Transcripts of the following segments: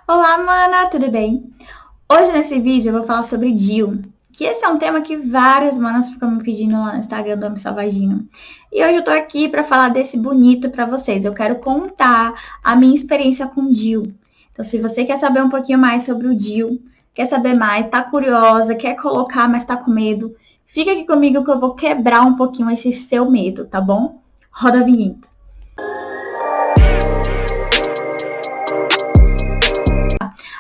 Olá, mana, tudo bem? Hoje nesse vídeo eu vou falar sobre DIU, que esse é um tema que várias manas ficam me pedindo lá no Instagram do Homem Salvagino. E hoje eu tô aqui pra falar desse bonito pra vocês. Eu quero contar a minha experiência com DIU. Então, se você quer saber um pouquinho mais sobre o DIU, quer saber mais, tá curiosa, quer colocar, mas tá com medo, fica aqui comigo que eu vou quebrar um pouquinho esse seu medo, tá bom? Roda a vinheta.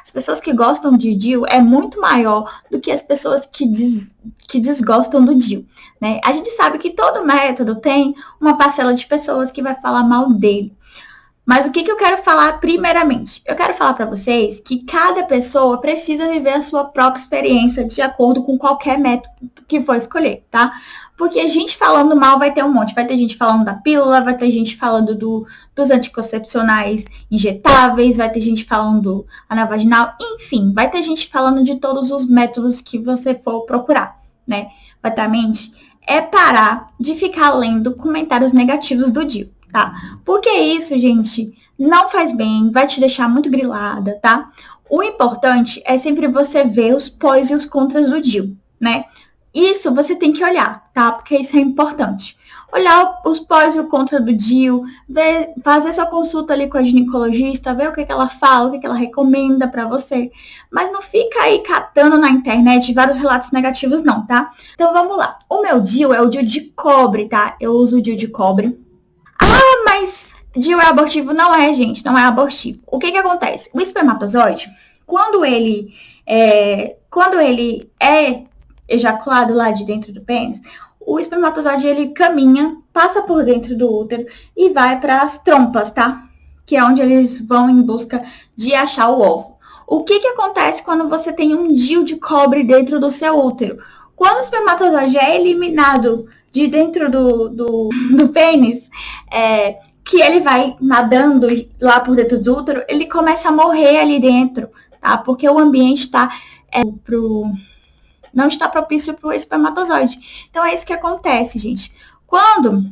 As pessoas que gostam de DIU é muito maior do que as pessoas que desgostam do DIU, né? A gente sabe que todo método tem uma parcela de pessoas que vai falar mal dele. Mas o que eu quero falar primeiramente? Eu quero falar para vocês que cada pessoa precisa viver a sua própria experiência de acordo com qualquer método que for escolher, tá? Porque a gente falando mal vai ter um monte. Vai ter gente falando da pílula, vai ter gente falando dos anticoncepcionais injetáveis, vai ter gente falando do anel vaginal, enfim, vai ter gente falando de todos os métodos que você for procurar, né? Basicamente, é parar de ficar lendo comentários negativos do DIU. Tá? Porque isso, gente, não faz bem, vai te deixar muito grilada, tá? O importante é sempre você ver os pós e os contras do DIU, né? Isso você tem que olhar, tá? Porque isso é importante. Olhar os pós e o contra do DIU, fazer sua consulta ali com a ginecologista, ver o que ela fala, o que ela recomenda para você. Mas não fica aí catando na internet vários relatos negativos, não, tá? Então vamos lá. O meu DIU é o DIU de cobre, tá? Eu uso o DIU de cobre. Mas DIU é abortivo? Não é, gente, não é abortivo. O que acontece? O espermatozoide, quando ele é ejaculado lá de dentro do pênis, o espermatozoide ele caminha, passa por dentro do útero e vai para as trompas, tá? Que é onde eles vão em busca de achar o ovo. O que acontece quando você tem um DIU de cobre dentro do seu útero? Quando o espermatozoide é eliminado de dentro do pênis, que ele vai nadando lá por dentro do útero, ele começa a morrer ali dentro, tá? Porque o ambiente não está propício para o espermatozoide. Então é isso que acontece, gente. Quando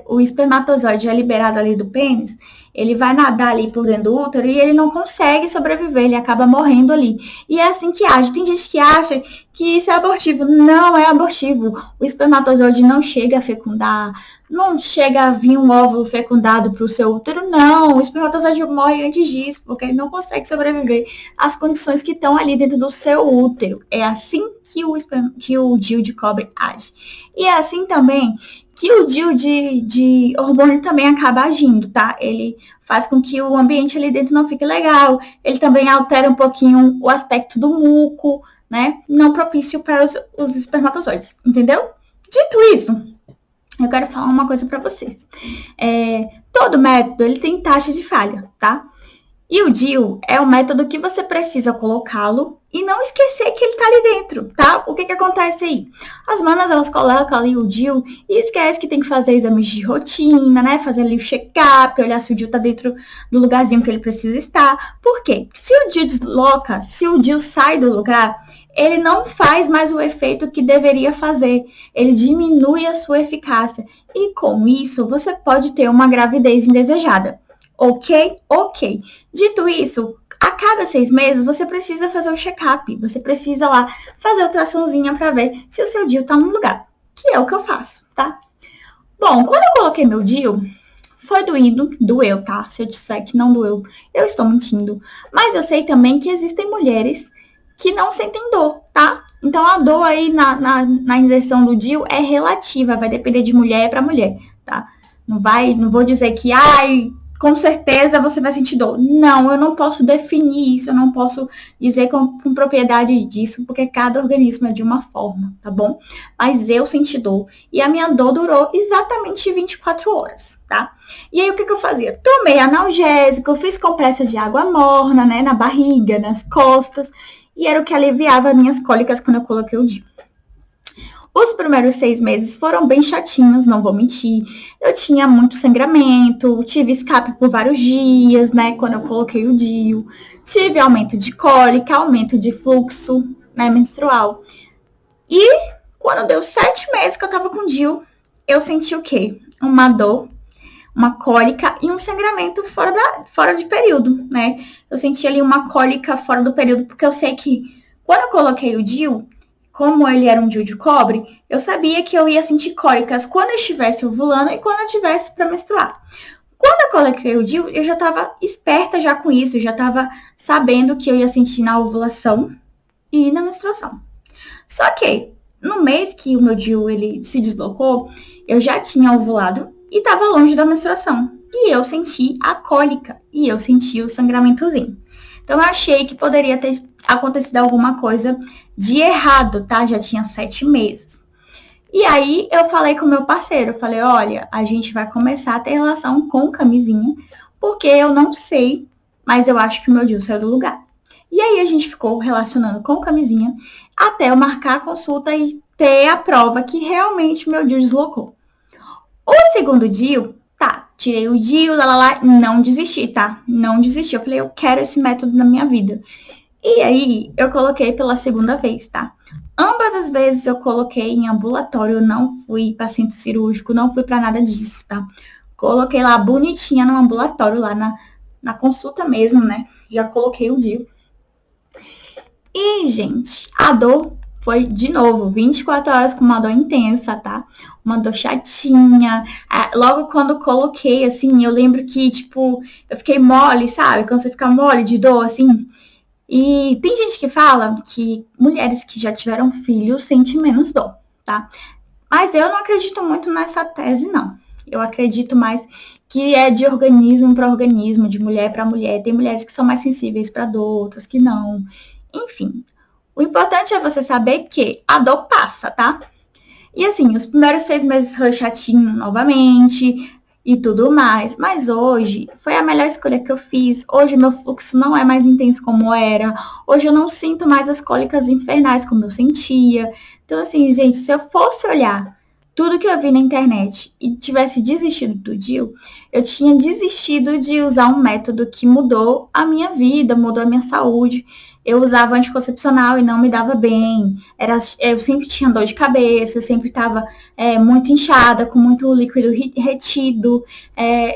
o espermatozoide é liberado ali do pênis, ele vai nadar ali por dentro do útero e ele não consegue sobreviver, ele acaba morrendo ali. E é assim que age. Tem gente que acha que isso é abortivo. Não é abortivo. O espermatozoide não chega a fecundar, não chega a vir um óvulo fecundado para o seu útero, não. O espermatozoide morre antes disso, porque ele não consegue sobreviver às condições que estão ali dentro do seu útero. É assim que o DIU de cobre age. E é assim também que o DIU de hormônio também acaba agindo, tá? Ele faz com que o ambiente ali dentro não fique legal. Ele também altera um pouquinho o aspecto do muco, né? Não propício para os espermatozoides, entendeu? Dito isso, eu quero falar uma coisa para vocês. Todo método, ele tem taxa de falha, tá? E o DIU é o método que você precisa colocá-lo e não esquecer que ele tá ali dentro, tá? O que acontece aí? As manas, elas colocam ali o DIU e esquecem que tem que fazer exames de rotina, né? Fazer ali o check-up, olhar se o DIU tá dentro do lugarzinho que ele precisa estar. Por quê? Se o DIU desloca, se o DIU sai do lugar, ele não faz mais o efeito que deveria fazer. Ele diminui a sua eficácia. E com isso, você pode ter uma gravidez indesejada. Ok? Ok. Dito isso, a cada 6 meses você precisa fazer o check-up. Você precisa lá fazer a ultrassomzinha para ver se o seu DIU tá no lugar. Que é o que eu faço, tá? Bom, quando eu coloquei meu DIU, foi doeu, tá? Se eu disser que não doeu, eu estou mentindo. Mas eu sei também que existem mulheres que não sentem dor, tá? Então a dor aí na injeção do DIU é relativa, vai depender de mulher para mulher, tá? Não vou dizer que, com certeza você vai sentir dor. Não, eu não posso definir isso, eu não posso dizer com propriedade disso, porque cada organismo é de uma forma, tá bom? Mas eu senti dor e a minha dor durou exatamente 24 horas, tá? E aí o que eu fazia? Tomei analgésico, fiz compressa de água morna, né, na barriga, nas costas, e era o que aliviava minhas cólicas quando eu coloquei o DIU. Os primeiros 6 meses foram bem chatinhos, não vou mentir. Eu tinha muito sangramento, tive escape por vários dias, né, quando eu coloquei o DIU. Tive aumento de cólica, aumento de fluxo, né, menstrual. E quando deu 7 meses que eu tava com o DIU, eu senti o quê? Uma dor, uma cólica e um sangramento fora de período, né? Eu senti ali uma cólica fora do período, porque eu sei que quando eu coloquei o DIU, como ele era um DIU de cobre, eu sabia que eu ia sentir cólicas quando eu estivesse ovulando e quando eu estivesse para menstruar. Quando eu coloquei o DIU, eu já estava esperta já com isso, eu já estava sabendo que eu ia sentir na ovulação e na menstruação. Só que no mês que o meu DIU ele se deslocou, eu já tinha ovulado e estava longe da menstruação. E eu senti a cólica e eu senti o sangramentozinho. Então eu achei que poderia ter acontecido alguma coisa de errado, tá? Já tinha 7 meses. E aí eu falei com o meu parceiro, eu falei, olha, a gente vai começar a ter relação com camisinha, porque eu não sei, mas eu acho que o meu DIU saiu do lugar. E aí a gente ficou relacionando com camisinha até eu marcar a consulta e ter a prova que realmente o meu DIU deslocou. O segundo DIU, tá, tirei o DIU, não desisti, tá? Não desisti. Eu falei, eu quero esse método na minha vida. E aí eu coloquei pela segunda vez, tá? Ambas as vezes eu coloquei em ambulatório, não fui para centro cirúrgico, não fui para nada disso, tá? Coloquei lá bonitinha no ambulatório, lá na consulta mesmo, né? Já coloquei o DIU. E, gente, a dor foi, de novo, 24 horas com uma dor intensa, tá? Uma dor chatinha. Logo quando coloquei, assim, eu lembro que, tipo, eu fiquei mole, sabe? Quando você fica mole de dor, assim. E tem gente que fala que mulheres que já tiveram filhos sentem menos dor, tá? Mas eu não acredito muito nessa tese, não. Eu acredito mais que é de organismo para organismo, de mulher para mulher. Tem mulheres que são mais sensíveis para dor, outras que não. Enfim, o importante é você saber que a dor passa, tá? E assim, os primeiros 6 meses foi chatinho novamente e tudo mais. Mas hoje foi a melhor escolha que eu fiz. Hoje meu fluxo não é mais intenso como era. Hoje eu não sinto mais as cólicas infernais como eu sentia. Então assim, gente, se eu fosse olhar tudo que eu vi na internet e tivesse desistido do DIU, eu tinha desistido de usar um método que mudou a minha vida, mudou a minha saúde. Eu usava anticoncepcional e não me dava bem. Eu sempre tinha dor de cabeça, eu sempre estava muito inchada, com muito líquido retido.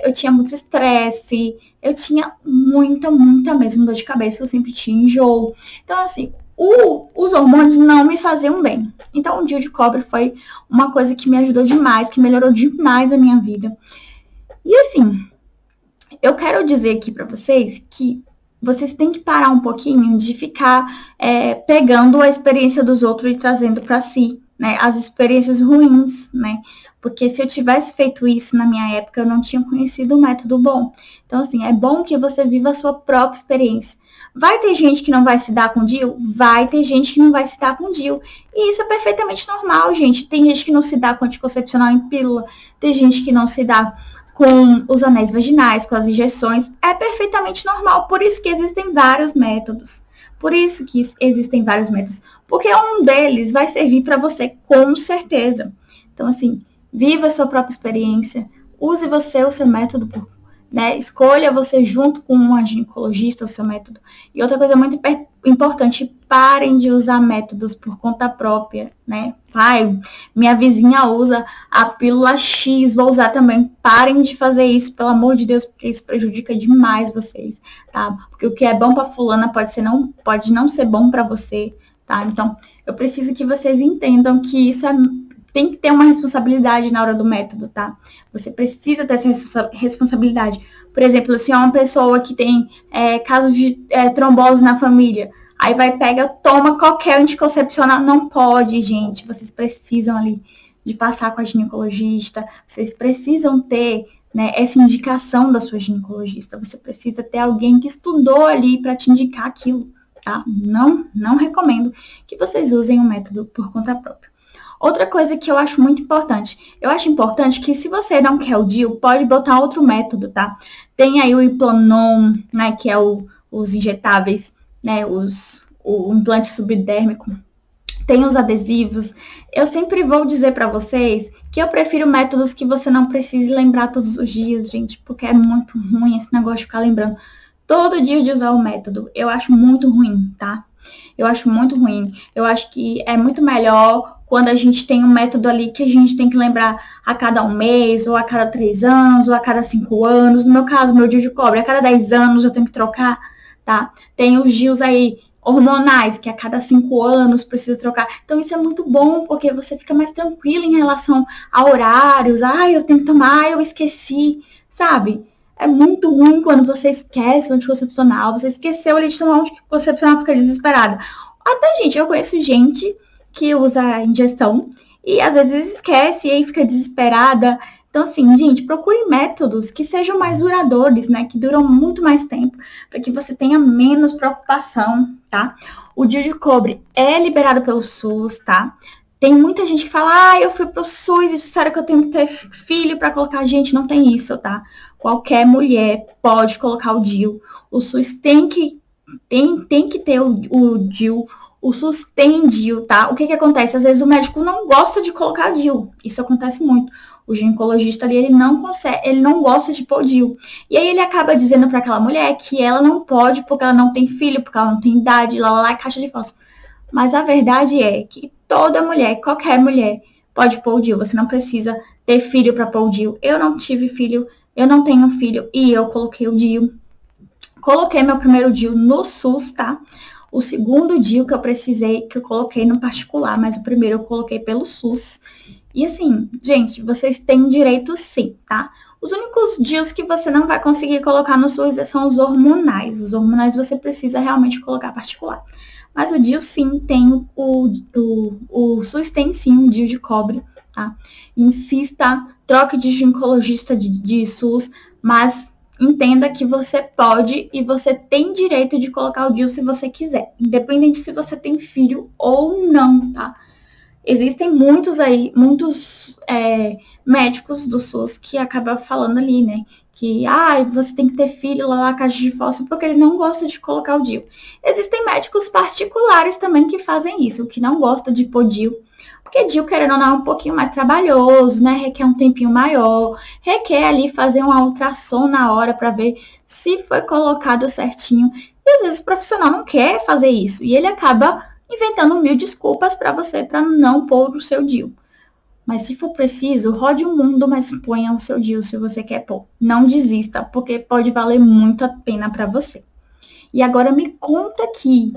Eu tinha muito estresse. Eu tinha muita mesmo dor de cabeça. Eu sempre tinha enjoo. Então, assim, os hormônios não me faziam bem. Então, o DIU de cobre foi uma coisa que me ajudou demais, que melhorou demais a minha vida. E, assim, eu quero dizer aqui para vocês que vocês têm que parar um pouquinho de ficar pegando a experiência dos outros e trazendo para si, né? As experiências ruins, né? Porque se eu tivesse feito isso na minha época, eu não tinha conhecido o método bom. Então, assim, é bom que você viva a sua própria experiência. Vai ter gente que não vai se dar com DIU? Vai ter gente que não vai se dar com DIU. E isso é perfeitamente normal, gente. Tem gente que não se dá com anticoncepcional em pílula, tem gente que não se dá com os anéis vaginais, com as injeções, é perfeitamente normal. Por isso que existem vários métodos. Porque um deles vai servir para você com certeza. Então, assim, viva a sua própria experiência. Use você o seu método, né? Escolha você junto com um ginecologista o seu método. E outra coisa muito importante, parem de usar métodos por conta própria, né? Minha vizinha usa a pílula X, vou usar também. Parem de fazer isso, pelo amor de Deus, porque isso prejudica demais vocês, tá? Porque o que é bom para fulana pode não ser bom para você, tá? Então, eu preciso que vocês entendam que isso tem que ter uma responsabilidade na hora do método, tá? Você precisa ter essa responsabilidade. Por exemplo, se é uma pessoa que tem casos de trombose na família, aí toma qualquer anticoncepcional. Não pode, gente. Vocês precisam ali de passar com a ginecologista. Vocês precisam ter, né, essa indicação da sua ginecologista. Você precisa ter alguém que estudou ali para te indicar aquilo, tá? Não recomendo que vocês usem o método por conta própria. Outra coisa que eu acho muito importante. Eu acho importante que se você não quer o DIU, pode botar outro método, tá? Tem aí o Implanon, né, que é os injetáveis, né, o implante subdérmico. Tem os adesivos. Eu sempre vou dizer para vocês que eu prefiro métodos que você não precise lembrar todos os dias, gente, porque é muito ruim esse negócio de ficar lembrando todo dia de usar o método. Eu acho muito ruim, tá? Eu acho muito ruim. Eu acho que é muito melhor quando a gente tem um método ali que a gente tem que lembrar a cada 1 mês, ou a cada 3 anos, ou a cada 5 anos. No meu caso, meu DIU de cobre, a cada 10 anos eu tenho que trocar, tá? Tem os DIUs aí hormonais, que a cada 5 anos precisa trocar. Então, isso é muito bom, porque você fica mais tranquilo em relação a horários. Eu tenho que tomar, eu esqueci, sabe? É muito ruim quando você esquece o anticoncepcional, você esqueceu ali de tomar um anticoncepcional, fica desesperada. Até, gente, eu conheço gente que usa injeção e às vezes esquece e aí fica desesperada. Então, assim, gente, procure métodos que sejam mais duradouros, né? Que duram muito mais tempo, para que você tenha menos preocupação, tá? O DIU de cobre é liberado pelo SUS, tá? Tem muita gente que fala, eu fui pro SUS e disseram que eu tenho que ter filho para colocar. Gente, não tem isso, tá? Qualquer mulher pode colocar o DIU. O SUS tem que ter o DIU. O SUS tem DIU, tá? O que acontece? Às vezes o médico não gosta de colocar DIU. Isso acontece muito. O ginecologista ali, ele não consegue, ele não gosta de pôr DIU. E aí ele acaba dizendo para aquela mulher que ela não pode porque ela não tem filho, porque ela não tem idade, lá, caixa de fósforo. Mas a verdade é que toda mulher, qualquer mulher, pode pôr o DIU. Você não precisa ter filho para pôr o DIU. Eu não tive filho, eu não tenho filho e eu coloquei o DIU. Coloquei meu primeiro DIU no SUS, tá? O segundo DIU que eu precisei, que eu coloquei no particular, mas o primeiro eu coloquei pelo SUS. E assim, gente, vocês têm direito sim, tá? Os únicos DIUs que você não vai conseguir colocar no SUS são os hormonais. Os hormonais você precisa realmente colocar particular. Mas o DIU sim tem, o SUS tem sim um DIU de cobre, tá? Insista, troque de ginecologista de SUS, mas entenda que você pode e você tem direito de colocar o DIU se você quiser, independente se você tem filho ou não, tá? Existem muitos médicos do SUS que acabam falando ali, né? Que, você tem que ter filho lá na caixa de fósforo porque ele não gosta de colocar o DIU. Existem médicos particulares também que fazem isso, que não gostam de pôr DIU. Porque DIU, querendo ou não, é um pouquinho mais trabalhoso, né? Requer um tempinho maior, requer ali fazer uma ultrassom na hora para ver se foi colocado certinho. E às vezes o profissional não quer fazer isso e ele acaba inventando 1000 desculpas para você para não pôr o seu DIU. Mas se for preciso, rode o mundo, mas ponha o seu DIU se você quer pôr. Não desista, porque pode valer muito a pena para você. E agora me conta aqui,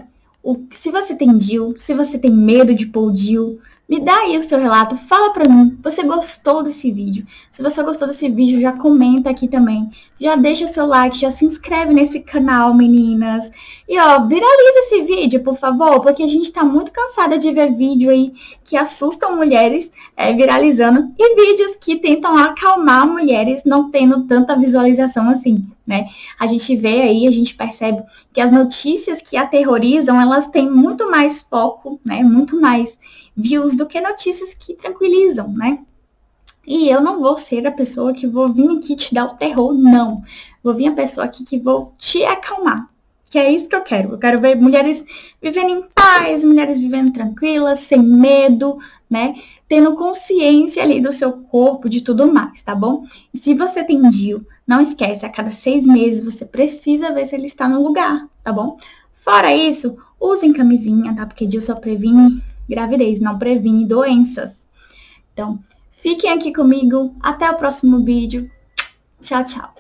se você tem DIU, se você tem medo de pôr o DIU, me dá aí o seu relato, fala pra mim, você gostou desse vídeo? Se você gostou desse vídeo, já comenta aqui também, já deixa seu like, já se inscreve nesse canal, meninas. E viraliza esse vídeo, por favor, porque a gente tá muito cansada de ver vídeo aí que assustam mulheres viralizando e vídeos que tentam acalmar mulheres não tendo tanta visualização assim, né? A gente vê aí, a gente percebe que as notícias que aterrorizam, elas têm muito mais foco, né? Muito mais views do que notícias que tranquilizam, né? E eu não vou ser a pessoa que vou vir aqui te dar o terror, não. Vou vir a pessoa aqui que vou te acalmar. Que é isso que eu quero. Eu quero ver mulheres vivendo em paz, mulheres vivendo tranquilas, sem medo, né? Tendo consciência ali do seu corpo, de tudo mais, tá bom? E se você tem DIU, não esquece, a cada 6 meses você precisa ver se ele está no lugar, tá bom? Fora isso, usem camisinha, tá? Porque DIU só previne gravidez, não previne doenças. Então, fiquem aqui comigo. Até o próximo vídeo. Tchau, tchau.